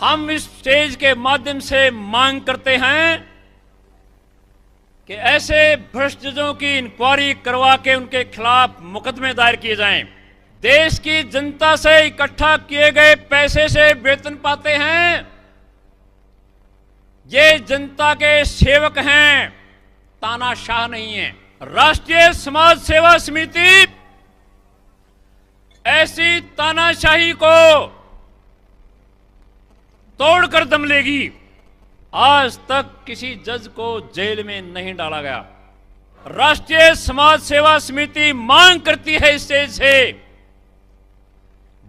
हम इस स्टेज के माध्यम से मांग करते हैं कि ऐसे भ्रष्ट जजों की इंक्वायरी करवा के उनके खिलाफ मुकदमे दायर किए जाएं। देश की जनता से इकट्ठा किए गए पैसे से वेतन पाते हैं। ये जनता के सेवक हैं, तानाशाह नहीं है। राष्ट्रीय समाज सेवा समिति ऐसी तानाशाही को तोड़कर दम लेगी। आज तक किसी जज को जेल में नहीं डाला गया। राष्ट्रीय समाज सेवा समिति मांग करती है इस स्टेज से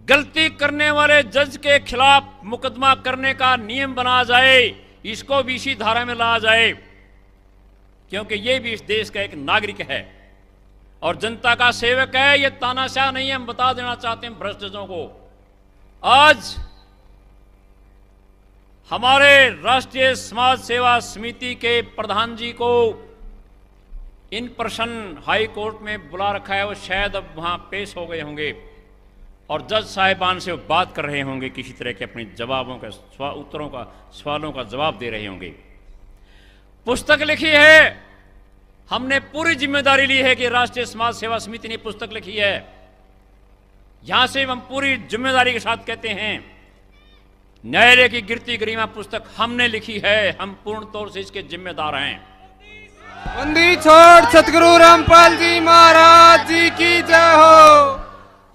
गलती करने वाले जज के खिलाफ मुकदमा करने का नियम बनाया जाए, इसको भी इसी धारा में लाया जाए, क्योंकि ये भी इस देश का एक नागरिक है और जनता का सेवक है। ये तानाशाह नहीं है। हम बता देना चाहते हैं भ्रष्ट जजों को। आज हमारे राष्ट्रीय समाज सेवा समिति के प्रधान जी को इन पर्सन हाई कोर्ट में बुला रखा है। वो शायद अब वहां पेश हो गए होंगे और जज साहिबान से वो बात कर रहे होंगे, किसी तरह के अपने जवाबों का सवालों का जवाब दे रहे होंगे। पुस्तक लिखी है, हमने पूरी जिम्मेदारी ली है कि राष्ट्रीय समाज सेवा समिति ने पुस्तक लिखी है। यहां से हम पूरी जिम्मेदारी के साथ कहते हैं, न्यायालय की गिरती गरिमा पुस्तक हमने लिखी है, हम पूर्ण तौर से इसके जिम्मेदार हैं। बंदी छोड़ सतगुरु रामपाल जी महाराज जी की जय हो।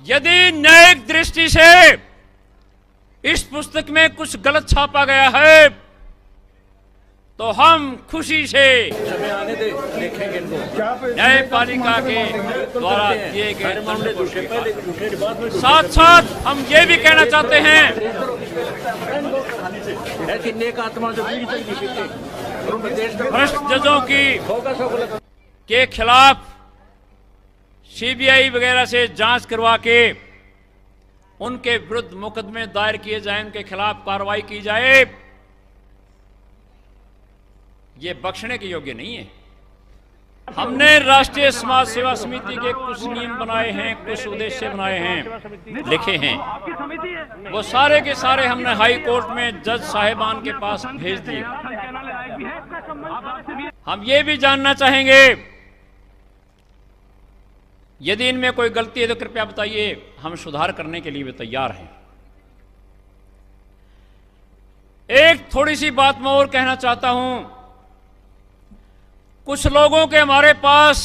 यदि न्यायिक दृष्टि से इस पुस्तक में कुछ गलत छापा गया है तो हम खुशी से न्यायपालिका के द्वारा दिए गए। साथ साथ हम ये भी कहना चाहते हैं भ्रष्ट जजों के खिलाफ सीबीआई वगैरह से जांच करवा के उनके विरुद्ध मुकदमे दायर किए जाएं, उनके खिलाफ कार्रवाई की जाए। ये बख्शने के योग्य नहीं है। हमने राष्ट्रीय समाज सेवा समिति के कुछ नियम बनाए हैं, कुछ उद्देश्य बनाए हैं, लिखे हैं। वो सारे के सारे हमने हाई कोर्ट में जज साहिबान के पास भेज दिए। हम ये भी जानना चाहेंगे, यदि इनमें कोई गलती है तो कृपया बताइए, हम सुधार करने के लिए भी तैयार हैं। एक थोड़ी सी बात मैं और कहना चाहता हूं। कुछ लोगों के हमारे पास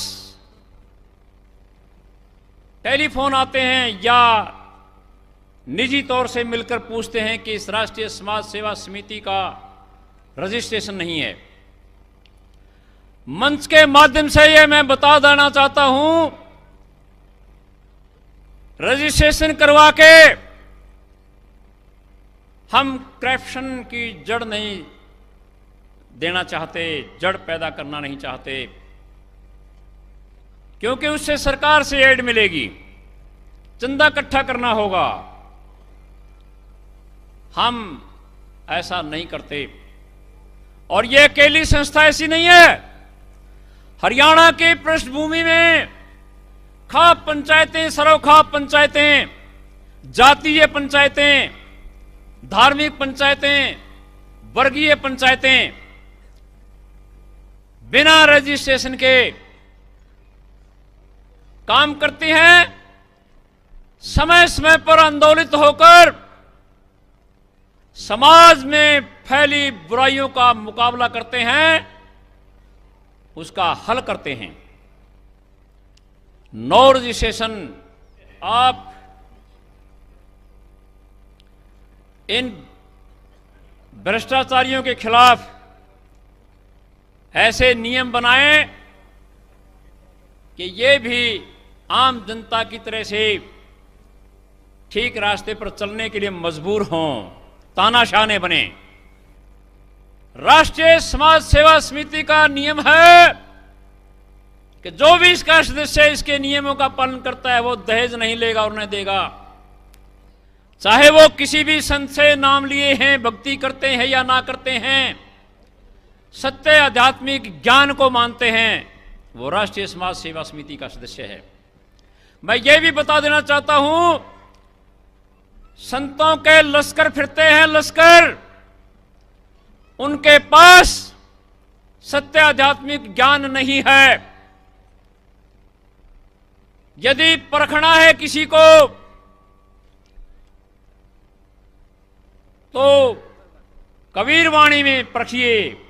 टेलीफोन आते हैं या निजी तौर से मिलकर पूछते हैं कि इस राष्ट्रीय समाज सेवा समिति का रजिस्ट्रेशन नहीं है। मंच के माध्यम से यह मैं बता देना चाहता हूं, रजिस्ट्रेशन करवा के हम करप्शन की जड़ नहीं देना चाहते, जड़ पैदा करना नहीं चाहते, क्योंकि उससे सरकार से एड मिलेगी, चंदा इकट्ठा करना होगा। हम ऐसा नहीं करते। और यह अकेली संस्था ऐसी नहीं है। हरियाणा की पृष्ठभूमि में खाप पंचायतें, सरोखाप पंचायतें, जातीय पंचायतें, धार्मिक पंचायतें, वर्गीय पंचायतें बिना रजिस्ट्रेशन के काम करती हैं। समय समय पर आंदोलित होकर समाज में फैली बुराइयों का मुकाबला करते हैं, उसका हल करते हैं। नो रजिस्ट्रेशन, आप इन भ्रष्टाचारियों के खिलाफ ऐसे नियम बनाएं कि ये भी आम जनता की तरह से ठीक रास्ते पर चलने के लिए मजबूर हों, तानाशाह न बने। राष्ट्रीय समाज सेवा समिति का नियम है कि जो भी इसका सदस्य इसके नियमों का पालन करता है वो दहेज नहीं लेगा और न देगा। चाहे वो किसी भी संत से नाम लिए हैं, भक्ति करते हैं या ना करते हैं, सत्य आध्यात्मिक ज्ञान को मानते हैं, वो राष्ट्रीय समाज सेवा समिति का सदस्य है। मैं ये भी बता देना चाहता हूं संतों के लश्कर फिरते हैं, लश्कर। उनके पास सत्य आध्यात्मिक ज्ञान नहीं है। यदि परखना है किसी को तो कबीर वाणी में परखिए।